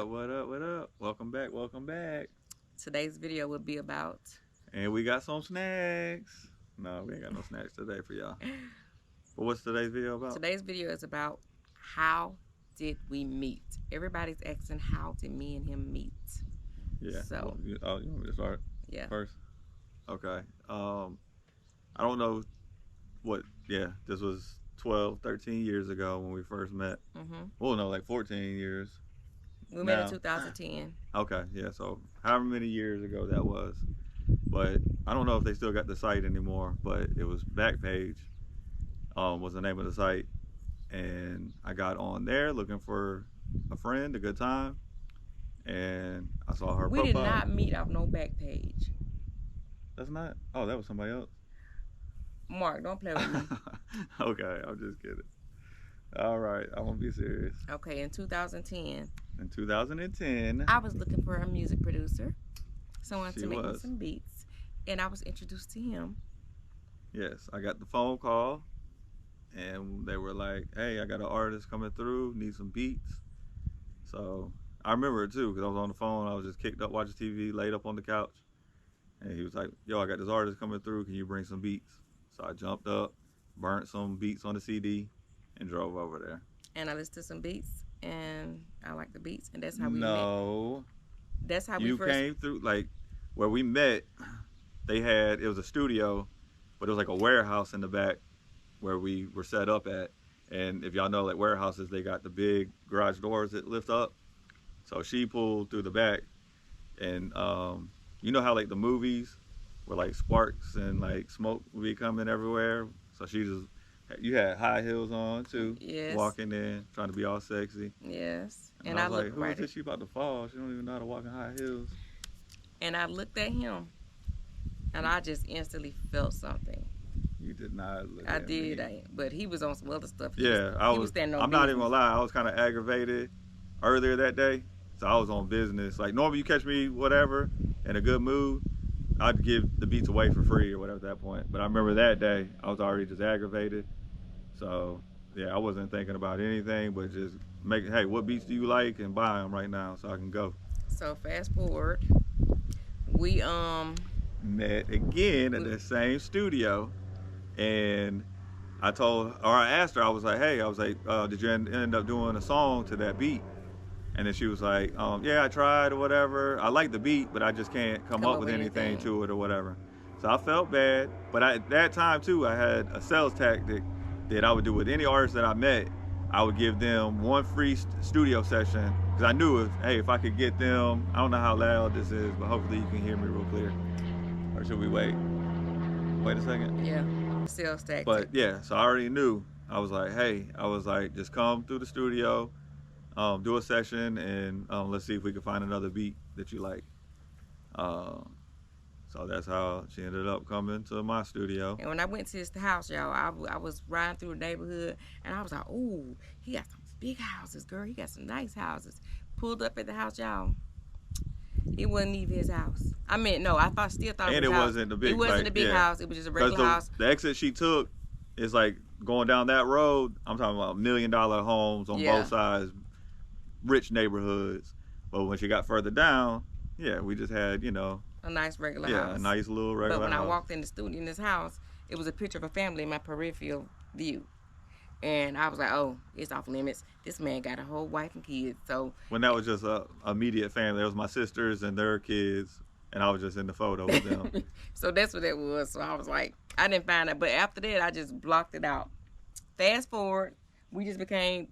What up? What up? Welcome back. Welcome back. Today's video will be about. And we got some snacks. No, we ain't got no snacks today for y'all. But what's today's video about? Today's video is about how did we meet? Everybody's asking how did me and him meet? Yeah. So. You want me to start? Yeah. First. Okay. I don't know what. Yeah, this was 12, 13 years ago when we first met. Well, no, like 14 years. We met in 2010. Okay, yeah, so however many years ago that was. But I don't know if they still got the site anymore, but it was Backpage, was the name of the site. And I got on there looking for a friend, a good time. And I saw her We profile. did not meet off no Backpage. That's not? Oh, that was somebody else? Mark, don't play with me. Okay, I'm just kidding. All right, I won't be serious. Okay, in 2010. In 2010. I was looking for a music producer. Someone to make me was. some beats. And I was introduced to him. Yes, I got the phone call. And they were like, hey, I got an artist coming through, need some beats. So I remember it too, because I was on the phone. I was just kicked up watching TV, laid up on the couch. And he was like, yo, I got this artist coming through. Can you bring some beats? So I jumped up, burnt some beats on the CD, and drove over there. And I listened to some beats, and I liked the beats, and that's how we met. No. That's how you we first came through, like, where we met, it was a studio, but it was like a warehouse in the back where we were set up at. And if y'all know, like, warehouses, they got the big garage doors that lift up. So she pulled through the back, and you know how, like, the movies where, like, sparks and, like, smoke would be coming everywhere? So you had high heels on, too. Yes. Walking in, trying to be all sexy. Yes. And I was like, who is this? She about to fall. She don't even know how to walk in high heels. And I looked at him, and I just instantly felt something. You did not look at me. I did, but he was on some other stuff. He was standing on business. Not even gonna lie, I was kind of aggravated earlier that day. So I was on business. Like, normally you catch me, whatever, in a good mood, I'd give the beats away for free or whatever at that point. But I remember that day, I was already just aggravated. So, yeah, I wasn't thinking about anything but just making, hey, what beats do you like? And buy them right now so I can go. So, fast forward. We met again at the same studio. And I asked her, I was like, did you end up doing a song to that beat? And then she was like, yeah, I tried or whatever. I like the beat, but I just can't come up with anything to it or whatever. So I felt bad. But at that time, too, I had a sales tactic that I would do with any artist that I met. I would give them one free studio session because I knew if I could get them, I don't know how loud this is, but hopefully you can hear me real clear. Or should we wait? Wait a second? Yeah, sales tactic. But yeah, so I already knew. I was like, just come through the studio, do a session, and let's see if we can find another beat that you like. So that's how she ended up coming to my studio. And when I went to his house, y'all, I was riding through the neighborhood, and I was like, ooh, he got some big houses, girl. He got some nice houses. Pulled up at the house, y'all. It wasn't even his house. I mean, no, still thought it was his house. And it wasn't the big house. It wasn't a big house. It was just a regular house. The exit she took is like going down that road. I'm talking about $1 million homes on both sides, rich neighborhoods. But when she got further down, yeah, we just had, a nice regular house. Yeah, a nice little regular house. But when I walked in the studio in this house, it was a picture of a family in my peripheral view. And I was like, oh, it's off limits. This man got a whole wife and kids. So when that was just a immediate family, it was my sisters and their kids, and I was just in the photo with them. So that's what that was. So I was like, I didn't find it. But after that, I just blocked it out. Fast forward, we just became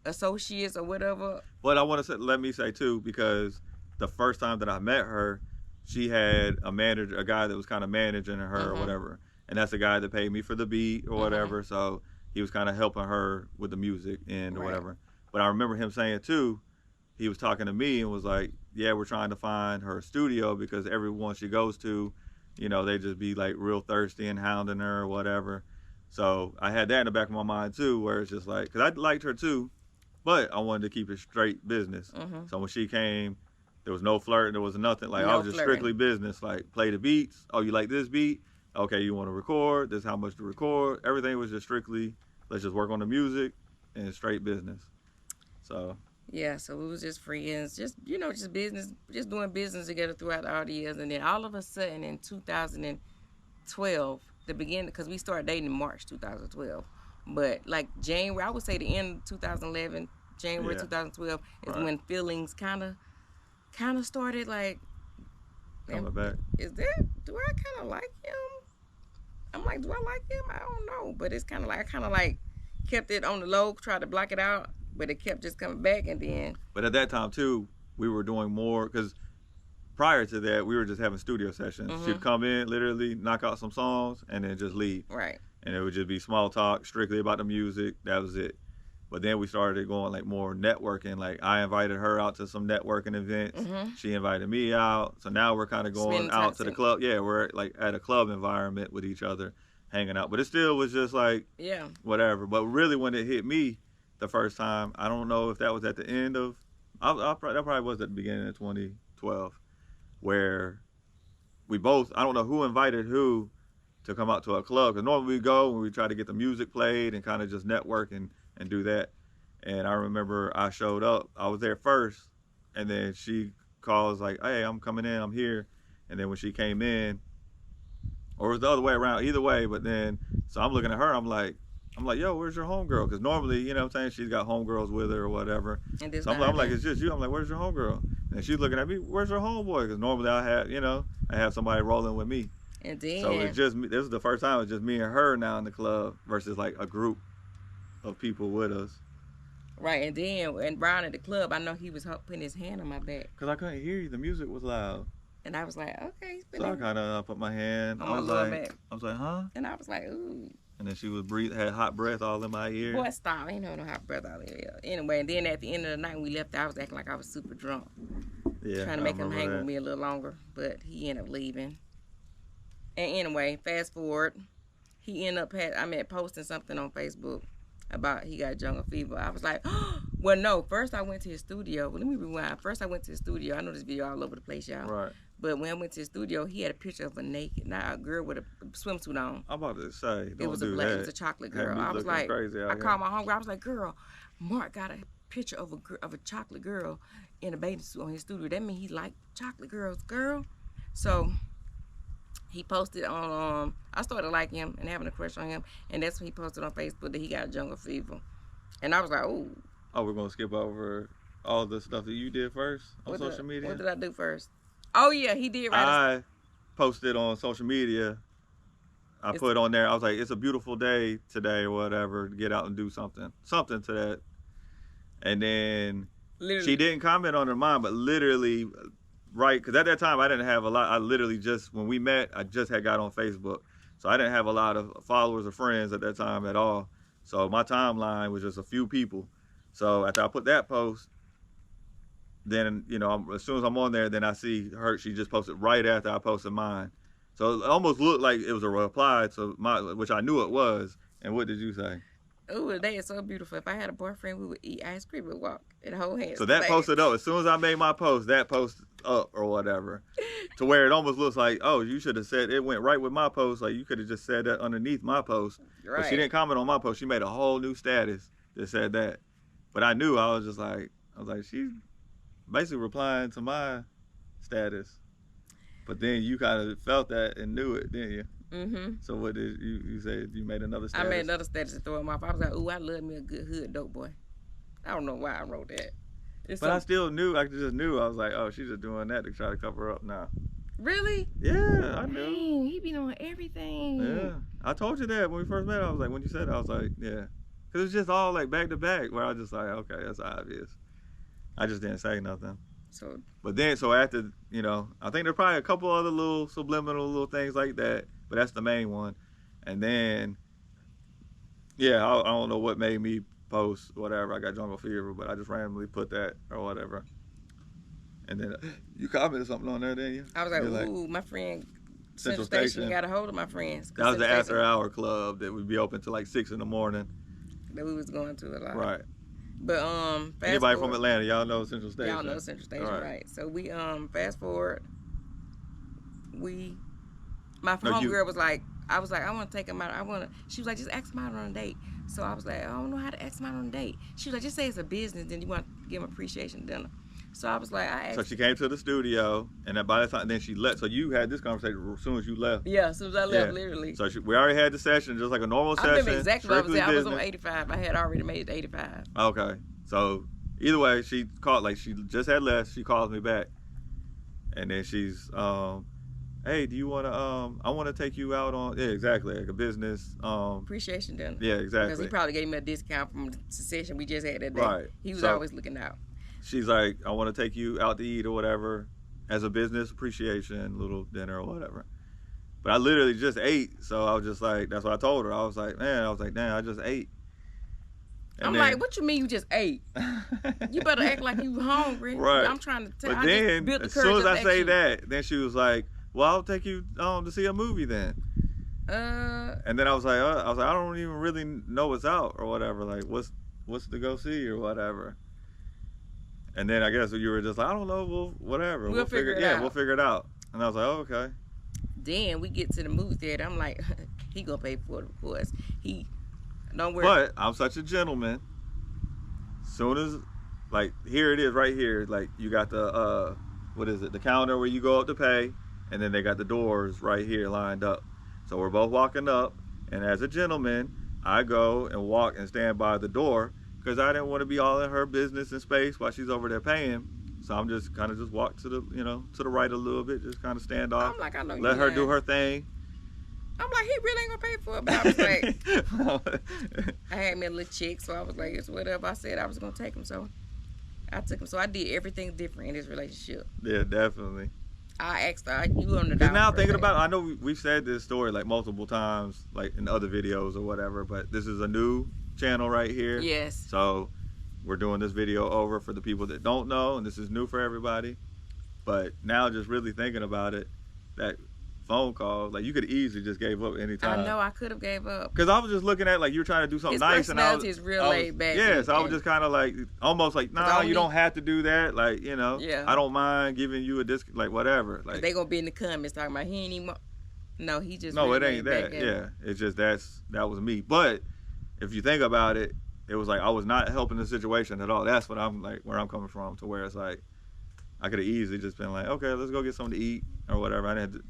associates or whatever. But let me say too, because the first time that I met her, she had a guy that was kind of managing her or whatever. And that's the guy that paid me for the beat or whatever. So he was kind of helping her with the music and or whatever. But I remember him saying too, he was talking to me and was like, yeah, we're trying to find her studio because everyone she goes to, they just be like real thirsty and hounding her or whatever. So I had that in the back of my mind too, where it's just like, because I liked her too, but I wanted to keep it straight business. So when she came, there was no flirting, there was nothing. Like, I was just strictly business. Like, play the beats. Oh, you like this beat? Okay, you want to record? This is how much to record. Everything was just strictly, let's just work on the music and straight business. So Yeah, so we was just friends, just just business, just doing business together throughout all the years, and then all of a sudden in 2012, the beginning, because we started dating in March 2012, but like January, I would say the end of 2011, January Yeah. 2012 is Right. when feelings kind of started like, Coming back. is that, do I kind of like him? I'm like, do I like him? I don't know, but it's kind of like I kind of like kept it on the low, tried to block it out, but it kept just coming back, and then But at that time too, we were doing more because prior to that, we were just having studio sessions. She'd mhm, come in, literally knock out some songs, and then just leave. right. And it would just be small talk, strictly about the music. That was it. But then we started going like more networking. Like I invited her out to some networking events. Mhm. She invited me out. So now we're kind of going Spending time. out to the club. Yeah, we're like at a club environment with each other, hanging out. But it still was just like Yeah. whatever. But really, when it hit me the first time, I don't know if that was at the end of. That probably was at the beginning of 2012, where we both. I don't know who invited who to come out to a club. Because normally we go and we try to get the music played and kind of just network and do that. And I remember I showed up. I was there first, and then she calls like, "Hey, I'm coming in. I'm here." And then when she came in, or it was the other way around, either way. But then, so I'm looking at her. I'm like, yo, where's your homegirl? Because normally, you know what I'm saying, she's got homegirls with her or whatever. And this So guy I'm like, didn't. it's just you. I'm like, where's your homegirl? And she's looking at me, where's your homeboy? Because normally I have somebody rolling with me. And So it's then just me. This is the first time it's just me and her now in the club versus like a group of people with us. right, and then and Brown at the club, I know he was putting his hand on my back, Cause I couldn't hear you. The music was loud. and I was like, okay, he's So I putting kind of put my hand. on my lower back, I was like, huh? and I was like, ooh, And then she was had hot breath all in my ear. boy, stop! Ain't no hot breath out there. Anyway, and then at the end of the night when we left, I was acting like I was super drunk, Yeah, trying to I make him remember hang that. with me a little longer, but he ended up leaving. And anyway, fast forward, he ended up posting something on Facebook about he got jungle fever. I was like, well, no. First, I went to his studio. Well, let me rewind. First, I went to his studio. I know this video all over the place, y'all. Right. But when I went to his studio, he had a picture of not a girl with a swimsuit on. I'm about to say, It don't was do it that. was a chocolate Had girl. me I was looking like, crazy out I here. called my homegirl. I was like, girl, Mark got a picture of a chocolate girl in a bathing suit on his studio. That means he liked chocolate girls, girl. So he posted on I started liking him and having a crush on him, and that's when he posted on Facebook that he got jungle fever. And I was like, oh, Oh, we're gonna skip over all the stuff that you did first on social media. what did I do first? Oh yeah, he did write I posted on social media. I It's- put on there. I was like, "It's a beautiful day today, or whatever. Get out and do something to that." And then literally. she didn't comment on her mine, but literally, right? Because at that time, I didn't have a lot. I literally just when we met, I just had got on Facebook, so I didn't have a lot of followers or friends at that time at all. So my timeline was just a few people. So after I put that post, then as soon as I'm on there, then I see her. She just posted right after I posted mine. So it almost looked like it was a reply to which I knew it was. And what did you say? Oh, the day is so beautiful. If I had a boyfriend, we would eat ice cream and walk and hold hands. So that today. posted up as soon as I made my post. That post up or whatever, to where it almost looks like, oh, you should have said it went right with my post. Like you could have just said that underneath my post. Right. But she didn't comment on my post. She made a whole new status that said that. But I knew. I was like, she's basically replying to my status. But then you kind of felt that and knew it, didn't you? Mm-hmm. So what did you say? You made another status? I made another status to throw him off. I was like, ooh, I love me a good hood dope boy. I don't know why I wrote that. But I still knew. I just knew. I was like, oh, she's just doing that to try to cover up now. Really? Yeah, I knew. Dang, he be doing everything. Yeah, I told you that when we first met. I was like, when you said it, I was like, yeah. Cause it was just all like back to back where I was just like, okay, that's obvious. I just didn't say nothing. So, But then, so after, I think there's probably a couple other little subliminal little things like that, but that's the main one. And then, yeah, I don't know what made me post whatever. I got jungle fever, but I just randomly put that or whatever. And then you commented something on there, didn't you? I was like, You're like, ooh, my friend Central Station Station. got a hold of my friends. That was the Central after Station hour club that would be open till like 6 in the morning. that we was going to a lot. Right. But fast Anybody forward, from Atlanta, y'all know Central Station. y'all know Central Station, Right. right? So we fast forward. My No, homegirl was like, I was like, I want to take him out. She was like, just ask him out on a date. So I was like, I don't know how to ask him out on a date. She was like, just say it's a business, then you want to give him appreciation dinner. So I was like, I asked. So she came to the studio, and then by the time then she left. So you had this conversation as soon as you left. Yeah, as soon as I left, Yeah. literally. So we already had the session, just like a normal I session. remember exactly what I was strictly there. I was on business. 85. I had already made it to 85. Okay. So either way, she called, like she just had left. She calls me back, and then she's, hey, do you want to, I want to take you out on, yeah, exactly, like a business, Appreciation dinner. yeah, exactly. Because he probably gave me a discount from the session we just had that day. Right. He was So- always looking out. She's like, I want to take you out to eat or whatever as a business appreciation, little dinner or whatever. But I literally just ate, so I was just like, that's what I told her. I was like, man, damn, I just ate. And I'm like, what you mean you just ate? You better act like you hungry. Right. I'm trying to tell. But I then, just built the as courage soon as to I ask say you. that, then she was like, well, I'll take you to see a movie then. And then I was like, I don't even really know what's out or whatever. Like, what's to go see or whatever. And then I guess you were just like, I don't know, well, whatever. We'll figure it out. We'll figure it out. And I was like, oh, okay. Then we get to the movie theater. I'm like, he gonna pay for it, of course. He don't worry. But I'm such a gentleman. Soon as, like, here it is right here. Like, you got the, what is it? The counter where you go up to pay. And then they got the doors right here lined up. So we're both walking up. And as a gentleman, I go and walk and stand by the door. Because I didn't want to be all in her business and space while she's over there paying. So I'm just kind of just walk to the, to the right a little bit. Just kind of stand off. I'm like, I know Let you her lying. do her thing. I'm like, he really ain't gonna pay for it. But I was like, I had me a little chick, so I was like, it's whatever I said I was gonna take him. So I took him. So I did everything different in this relationship. Yeah, definitely. I asked her, you on the Because down now for thinking that. about it, I know we've said this story like multiple times, like in other videos or whatever, but this is a new channel right here. Yes. So we're doing this video over for the people that don't know, and this is new for everybody. But now just really thinking about it, that phone call, like you could easily just gave up anytime. I know I could have gave up. Because I was just looking at like you were trying to do something His nice, and I was personality is real I was- laid back. Yeah, so I was and- just kind of like almost like, nah, all you we- don't have to do that. Like, Yeah. I don't mind giving you a disc, like whatever. Like they gonna be in the comments talking about he ain't even. No, he just. no, really it ain't laid that. back and- Yeah, it's just that was me. But if you think about it, it was like I was not helping the situation at all. That's what I'm like, where I'm coming from, to where it's like I could have easily just been like, okay, let's go get something to eat or whatever. I didn't,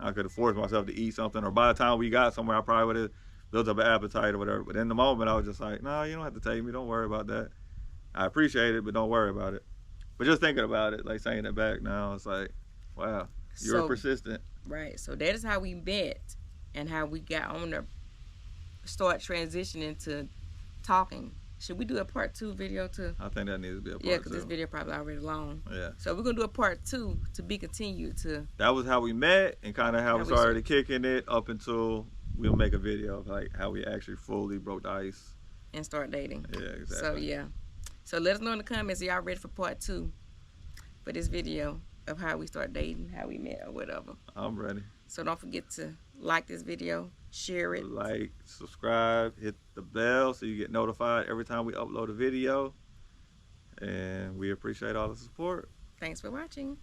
I could have forced myself to eat something, or by the time we got somewhere, I probably would have built up an appetite or whatever. But in the moment, I was just like, no, you don't have to take me. Don't worry about that. I appreciate it, but don't worry about it. But just thinking about it, like saying it back now, it's like, wow, you're So- persistent. Right. So that is how we met, and how we got on to start transitioning to talking. Should we do a part 2 video too? I think that needs to be a part Yeah, because two. this video probably already long. Yeah. So we're gonna do a part 2 to be continued to. That was how we met and kind of how we How we started kicking it up until we'll make a video of like how we actually fully broke the ice. And start dating. Yeah, exactly. So yeah. So let us know in the comments if y'all ready for part 2 for this video of how we start dating, how we met, or whatever. I'm ready. So don't forget to like this video, share it. Like, subscribe, hit the bell so you get notified every time we upload a video. And we appreciate all the support. Thanks for watching.